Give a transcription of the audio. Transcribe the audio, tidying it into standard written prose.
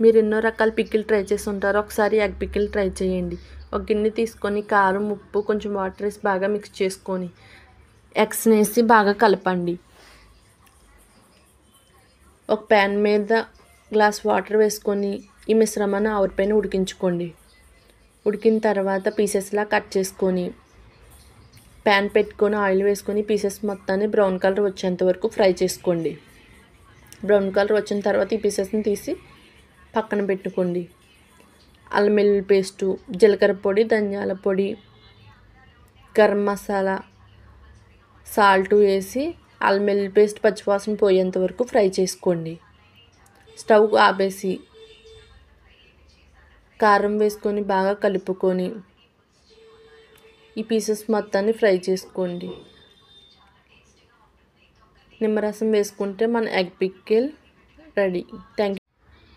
మీరు ఎన్నో రకాల పికిల్ ట్రై చేసి ఉంటారు. ఒకసారి ఎగ్ పికిల్ ట్రై చేయండి. ఒక గిన్నె తీసుకొని కారం, ఉప్పు, కొంచెం వాటర్ వేసి బాగా మిక్స్ చేసుకొని ఎగ్స్ని వేసి బాగా కలపండి. ఒక ప్యాన్ మీద గ్లాస్ వాటర్ వేసుకొని ఈ మిశ్రమాన్ని ఆవిరిపైన ఉడికించుకోండి. ఉడికిన తర్వాత పీసెస్లా కట్ చేసుకొని ప్యాన్ పెట్టుకొని ఆయిల్ వేసుకొని పీసెస్ మొత్తాన్ని బ్రౌన్ కలర్ వచ్చేంత వరకు ఫ్రై చేసుకోండి. బ్రౌన్ కలర్ వచ్చిన తర్వాత ఈ పీసెస్ని తీసి పక్కన పెట్టుకోండి. అల్లం వెల్లుల్లి పేస్టు, జీలకర్ర పొడి, ధనియాల పొడి, గరం మసాలా, సాల్ట్ వేసి అల్లం వెల్లుల్లి పేస్ట్ పచ్చివాసన పోయేంత వరకు ఫ్రై చేసుకోండి. స్టవ్ ఆపేసి కారం వేసుకొని బాగా కలుపుకొని ఈ పీసెస్ మొత్తాన్ని ఫ్రై చేసుకోండి. నిమ్మరసం వేసుకుంటే మన egg pickle ready. Thank you.